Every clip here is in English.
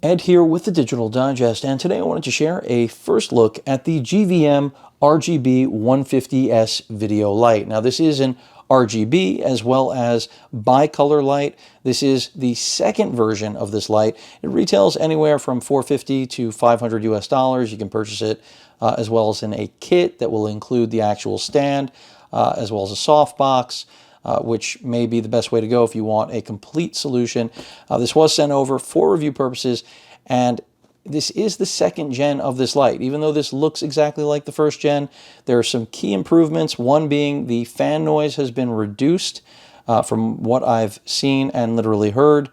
Ed here with the Digital Digest, and today I wanted to share a first look at the GVM RGB-150S video light. Now this is an RGB as well as bicolor light. This is the second version of this light. It retails anywhere from $450 to $500 US. You can purchase it as well as in a kit that will include the actual stand as well as a softbox. Which may be the best way to go if you want a complete solution. This was sent over for review purposes, and this is the second gen of this light. Even though this looks exactly like the first gen, there are some key improvements, one being the fan noise has been reduced from what I've seen and literally heard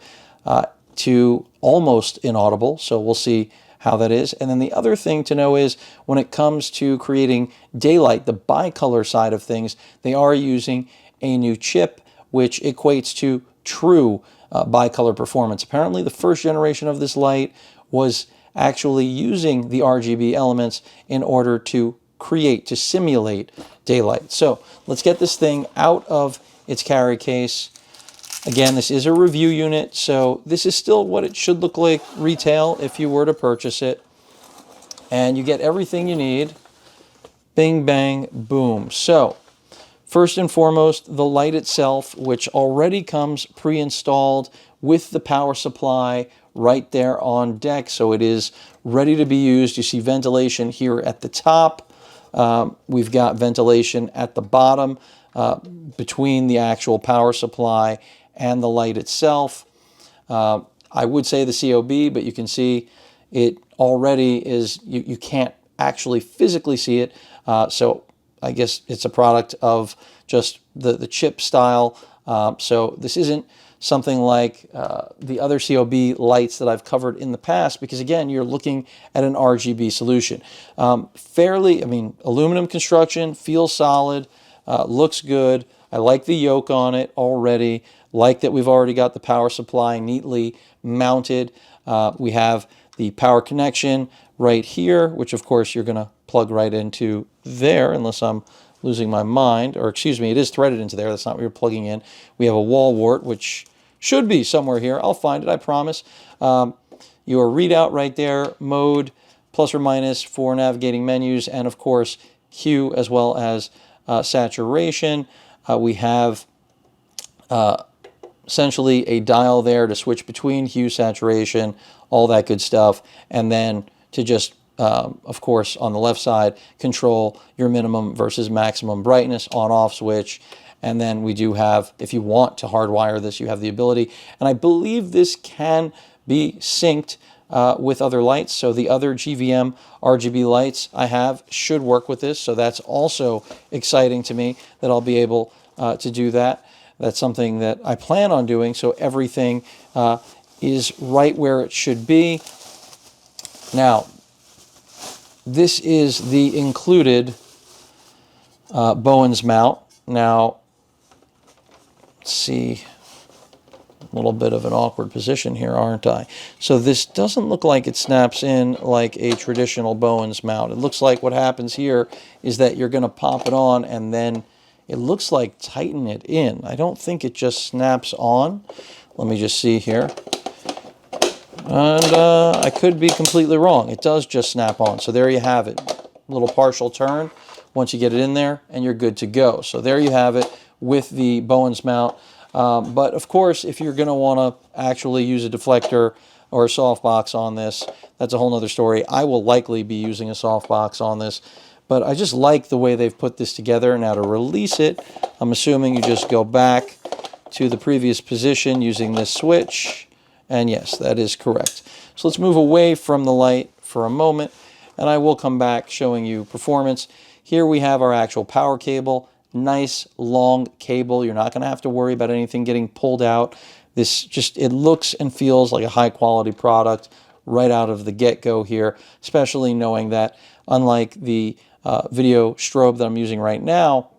to almost inaudible, so we'll see how that is. And then the other thing to know is when it comes to creating daylight, the bicolor side of things, they are using a new chip, which equates to true bicolor performance. Apparently, the first generation of this light was actually using the RGB elements in order to simulate daylight. So let's get this thing out of its carry case. Again, this is a review unit, so this is still what it should look like retail if you were to purchase it. And you get everything you need. Bing, bang, boom. So first and foremost, the light itself, which already comes pre-installed with the power supply right there on deck, so it is ready to be used. You see ventilation here at the top. We've got ventilation at the bottom between the actual power supply and the light itself. I would say the COB, but you can see it already is, you can't actually physically see it, so I guess it's a product of just the chip style. So this isn't something like the other COB lights that I've covered in the past, because again, you're looking at an RGB solution. Aluminum construction, feels solid, looks good. I like the yoke on it already. Like that we've already got the power supply neatly mounted. We have the power connection right here, which of course you're going to plug right into there, unless I'm losing my mind, or excuse me, it is threaded into there. That's not what you're plugging in. We have a wall wart, which should be somewhere here. I'll find it, I promise. Your readout right there, mode, plus or minus for navigating menus, and of course, hue as well as saturation. We have essentially a dial there to switch between hue, saturation, all that good stuff, and then to just of course, on the left side, control your minimum versus maximum brightness, on-off switch. And then we do have, if you want to hardwire this, you have the ability. And I believe this can be synced with other lights. So the other GVM RGB lights I have should work with this. So that's also exciting to me that I'll be able to do that. That's something that I plan on doing. So everything is right where it should be. Now, this is the included Bowens Mount. Now, let's see, a little bit of an awkward position here, aren't I? So this doesn't look like it snaps in like a traditional Bowens mount. It looks like what happens here is that you're going to pop it on and then it looks like tighten it in. I don't think it just snaps on. Let me just see here. And I could be completely wrong. It does just snap on. So there you have it. A little partial turn once you get it in there, and you're good to go. So there you have it with the Bowens mount. But of course, if you're going to want to actually use a deflector or a softbox on this, that's a whole nother story. I will likely be using a softbox on this, but I just like the way they've put this together. Now to release it, I'm assuming you just go back to the previous position using this switch. And yes, that is correct. So let's move away from the light for a moment, and I will come back showing you performance. Here we have our actual power cable. Nice long cable. You're not going to have to worry about anything getting pulled out. This just, it looks and feels like a high quality product right out of the get-go here, especially knowing that unlike the video strobe that I'm using right now,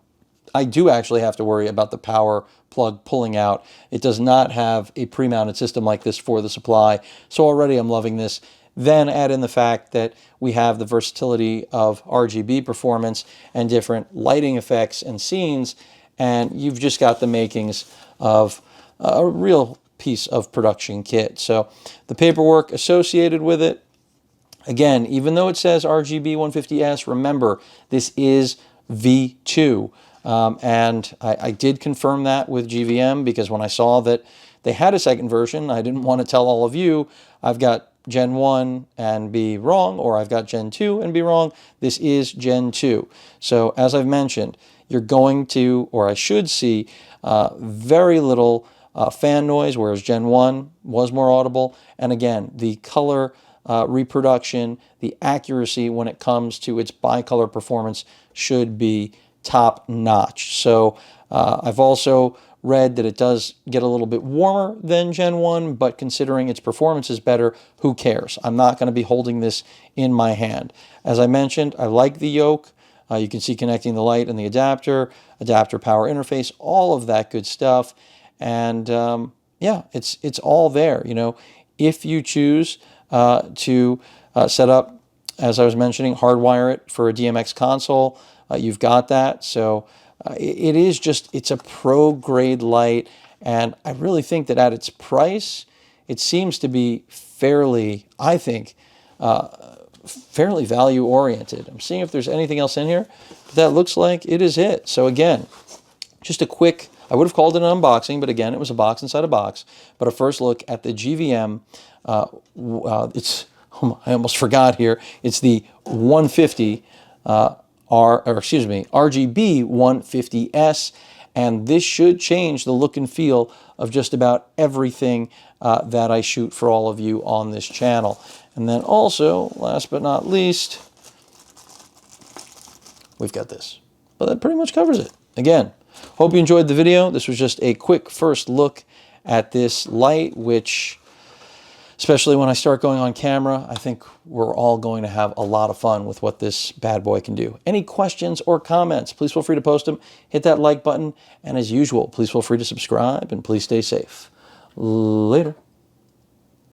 I do actually have to worry about the power plug pulling out. It does not have a pre-mounted system like this for the supply, so already I'm loving this. Then add in the fact that we have the versatility of RGB performance and different lighting effects and scenes, and you've just got the makings of a real piece of production kit. So the paperwork associated with it, again, even though it says RGB-150S, remember, this is V2. And I did confirm that with GVM, because when I saw that they had a second version, I didn't want to tell all of you, I've got Gen 1 and be wrong, or I've got Gen 2 and be wrong. This is Gen 2. So as I've mentioned, you're going to, or I should see, very little fan noise, whereas Gen 1 was more audible. And again, the color reproduction, the accuracy when it comes to its bicolor performance should be top notch. So I've also read that it does get a little bit warmer than Gen 1, but considering its performance is better, who cares? I'm not going to be holding this in my hand. As I mentioned, I like the yoke. You can see connecting the light and the adapter power interface, all of that good stuff. And yeah, it's all there. You know, if you choose to set up, as I was mentioning, hardwire it for a DMX console, you've got that. So it is just, it's a pro grade light, and I really think that at its price, it seems to be fairly, I think, fairly value oriented. I'm seeing if there's anything else in here, but that looks like it is it. So again, just a quick, I would have called it an unboxing, but again, it was a box inside a box. But a first look at the GVM, it's, I almost forgot here, it's the 150, RGB-150S, and this should change the look and feel of just about everything that I shoot for all of you on this channel. And then also, last but not least, we've got this. But that pretty much covers it. Again, hope you enjoyed the video. This was just a quick first look at this light, which, especially when I start going on camera, I think we're all going to have a lot of fun with what this bad boy can do. Any questions or comments, please feel free to post them. Hit that like button. And as usual, please feel free to subscribe, and please stay safe. Later.